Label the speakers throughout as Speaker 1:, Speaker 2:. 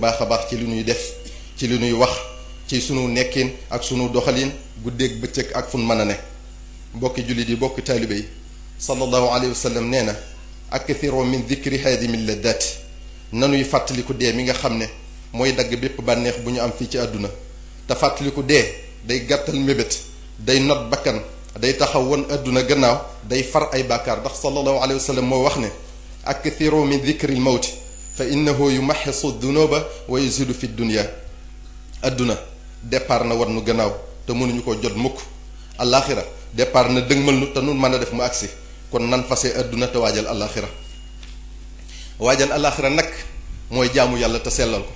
Speaker 1: baax a baax ci li ñuy def ci li ñuy wax ci sunu nekkin ak sunu doxalin guddeeg bëccëg ak fun mën a ne mbokki jullit yi bokki taalibe yi sallallahu alayhi wa sallam nee na akthiru min dikri haadimi laddaati nanuy fàttaliku dee mi nga xam ne mooy dagg bépp bànneex bu ñu am fii ci àdduna te fàttaliku dee day gàttal mébét day not bakkan day taxaw won àdduna gannaaw day far ay bàkkaar ndax sallallahu alayhi wa sallam moo wax ne akthiru min dikril mawti fa innahu yumaxisu dunuba wa yuzidu fi dunya àdduna départ na war nu gannaaw te mënuñu ko jot mukk alaxira départ na dëgmal nu te nun mën a def mu agsi kon nan fase àdduna te waajal alaxira waajal alaxira nag mooy jaamu yàlla te sellal ko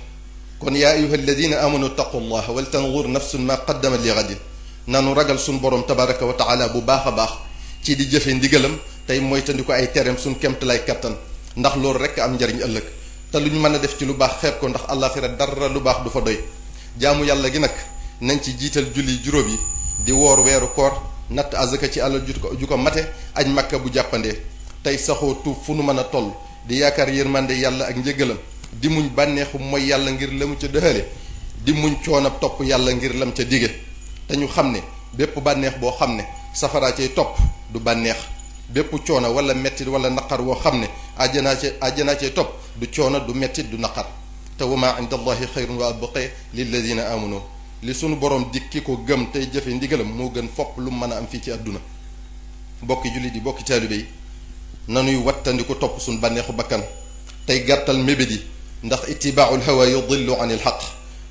Speaker 1: kon yaa ayuha alladina amanu taqullah wal tanzur nafsun ma qaddama li gadin nanu ragal suñ borom tabaraka wa taala bu baax a baax ci di jëfe ndigalam tey moytandi ko ay tereem suñ kemt lay kattan ndax loolu rekk am njariñ ëllëg te lu ñu mën a def ci lu baax xeeb ko ndax alaxira dara lu baax du fa doy jaamu yàlla gi nag nañ ci jiital julli juróom yi di woor weeru koor natt azaka ci alal ju ko mate aj makka bu jàppandee tey saxoo tuub fu nu mën a toll di yaakaar yërmande yàlla ak njëgalam di muñ bànneexu mooy yàlla ngir la mu ca dëxale di muñ coonab topp yàlla ngir lam ca dige te ñu xam ne bépp bànneex boo xam ne safaraa cay topp du bànneex bépp coono wala mettit wala naqar woo xam ne àjjanaa cay topp du coono du mettit du naqar te wa maa inda allahi xayrun wa abqa lilladina amanu li sunu borom dikki ko gëm tey jëfe ndigalam moo gën fopp lu mën a am fii ci àdduna bokki jullit yi bokki taalibe yi nanuy wattandi ko topp suñu bànneexu bakkan tey gàttal mébét yi ndax itibaaul hawa yudillu an il xaq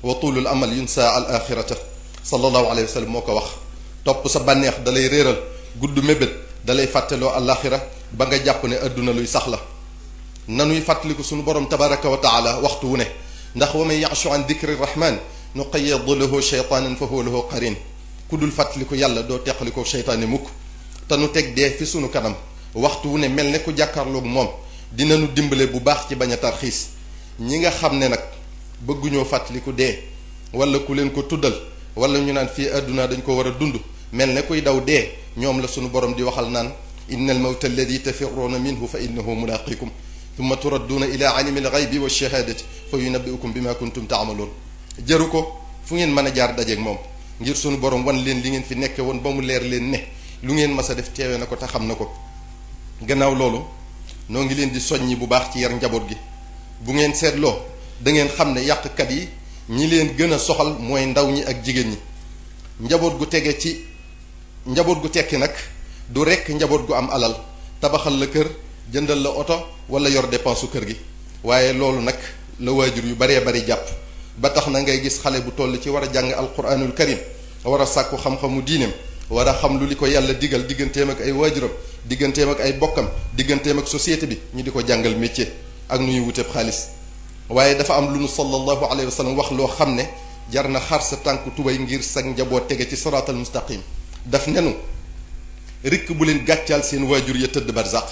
Speaker 1: wa tuulul amal yunsa al axirata sallallahu alayhi wa sallam moo ko wax topp sa bànneex dalay réeral gudd mébét dalay fàtteloo alaxira ba nga jàpp ne àdduna luy sax la nanuy fàttaliku suñu borom tabaraka wa taala waxtu wu ne ndax wa man yashu an dicri rahman nuqayyid lahu sheytaanan fa huwa lahu qarin ku dul fàttaliku yàlla doo teqalikoo sheytaane mukk te nu teg dee fi sunu kanam waxtu wu ne mel ne ku jàkkaarloog moom dinañu dimbale bu baax ci bañ a tarxiis ñi nga xam ne nag bëgguñoo fàttaliku dee wala ku leen ko tuddal wala ñu naan fii àdduna dañ ko war a dund mel ne kuy daw dee ñoom la sunu borom di waxal naan inna al mawta alladi tafirruuna minhu fa innahu mulaqikum thumma turadduuna ila alimi alxaybi wa shahaadati fa yunabbiukum bima kuntum taamaloon jëru ko fu ngeen mën a jaar dajeeg moom ngir sunu borom wan leen li ngeen fi nekke woon ba mu leer leen ne lu ngeen mas a def teewe na ko te xam na ko gannaaw loolu noo ngi leen di soññi bu baax ci yar njaboot gi bu ngeen seetloo da ngeen xam ne yàqkat yi ñi leen gën a soxal mooy ndaw ñi ak jigéen ñi njaboot gu tege ci njaboot gu tekki nag du rekk njaboot gu am alal tabaxal la kër jëndal la oto wala yor dépense su kër gi waaye loolu nag la waajur yu baree bari jàpp ba tax na ngay gis xale bu toll ci war a jàng alquranul karim war a sàkku xam-xamu diineem war a xam lu li ko yàlla digal digganteem ak ay waajuram digganteem ak ay bokkam digganteem ak société bi ñu di ko jàngal métier ak nu ñuy wuteeb xaalis waaye dafa am lu nu sallallahu alayhi wa sallam wax loo xam ne jar na xar sa tànk tubay ngir sag njaboot tege ci siraatal mustaqim daf nenu rikk bu leen gàccaal seen waajur ya tëdd barzaq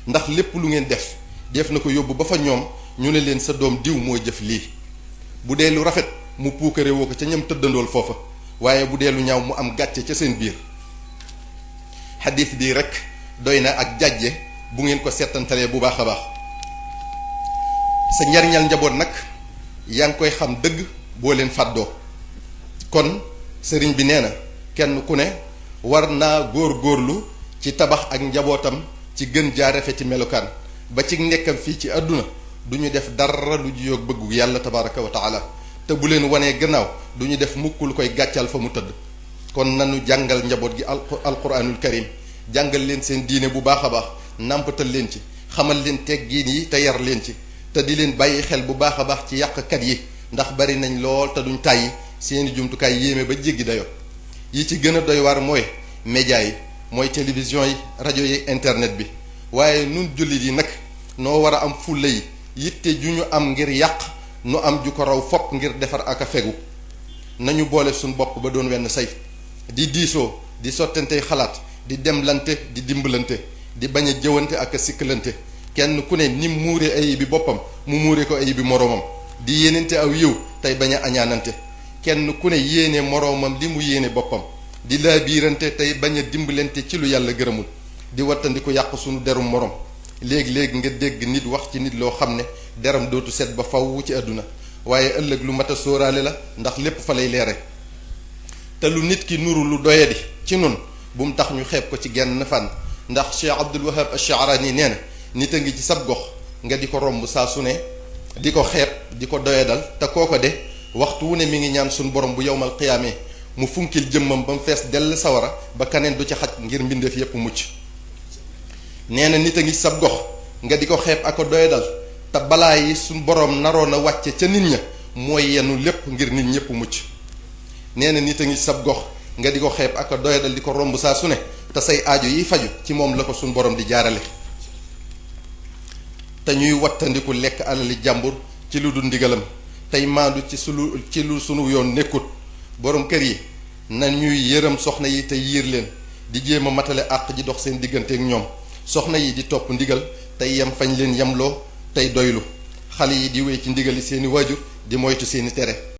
Speaker 1: ndax lépp lu ngeen def na ko yóbbu ba fa ñoom ñu ne leen sa doom diw mooy jëf lii bu dee lu rafet mu puukare woo ko ca ñam tëddandool foofa waaye bu dee lu ñaaw mu am gàcce ca seen biir xadiis bii rek doy na ak jàjje bu ngeen ko seetantalee bu baax a baax sa njariñal njaboot nag yaa ngi koy xam dëgg boo leen fàddoo kon sëriñ bi nee na kenn ku ne war naa góor-góorlu ci tabax ak njabootam ci gën jaa rafeti melokaan ba ci nekkam fii ci àdduna du ñu def dara lu jiyoog bëggu yàlla tabaraka wa taala te bu leen wanee gannaaw du ñu def mukk lu koy gàccal fa mu tëdd kon nanu jàngal njaboot gi alquranul karim jàngal leen seen diine bu baax a baax nàmpatal leen ci xamal leen teggiin yi te yar leen ci te di leen bàyyi xel bu baax a baax ci yàqkat yi ndax bari nañ lool te duñ tàyyi seeni jumtukaay yéeme ba jéggi dayo yi ci gën a doy waar mooy média yi mooy télévision yi rajo yi internet bi waaye nun jullit yi nag noo war a am fulla yi yitte ju ñu am ngir yàq nu am ju ko raw fopp ngir defar ak a fegu nañu boole suñ bopp ba doon wenn say di diisoo di sottantey xalaat di demlante di dimbalante di bañ a jëwante ak a sikkalante kenn ku ne ni muure ayib bi boppam mu muure ko ayib bi moroomam di yéenante aw yiw tey bañ a añaanante kenn ku ne yéene moroomam li mu yéene boppam di laabiirante tey bañ a dimbalante ci lu yàlla gërëmul di wattandiku yàq sunu derum morom léegi-léegi nga dégg nit wax ci nit loo xam ne deram dootu set ba faw ci àdduna waaye ëllëg lu mat a sóoraale la ndax lépp fa lay leere te lu nit ki nuru lu doyadi ci nun bu mu tax ñu xeeb ko ci genn fànn ndax Cheikh Abdul Wahab Ash-Sha'rani nee na nit a ngi ci sab gox nga di ko romb saa su ne di ko xeeb di ko doyadal te kooko de waxtu wu ne mi ngi ñaan suñ borom bu yowmal qiyaamee mu funkil jëmmam ba mu fees dell sawara ba kaneen du ci xaj ngir mbindeef yépp mucc nee na nit a ngi ci sab gox nga di ko xeeb ak ko doyadal te balaa yi suñ borom naroon a wàcce ca nit ña mooy yenu lépp ngir nit ñépp mucc nee na nit a ngi ci sab gox nga di ko xeeb ak ko doyadal di ko romb saa su ne te say aajo yi faju ci moom la ko suñ borom di jaarale te ñuy wattandiku lekk alali jàmbur ci lu dul ndigalam tey maandu ci lu sunu yoon nekkut borom kër yi na ñuy yërëm soxna yi te yiir leen di jéem a matale àq ji dox seen digganteek ñoom soxna yi di topp ndigal tey yem fañ leen yemloo tey doylu xale yi di wéy ci ndigali seeni waajur di moytu seeni tere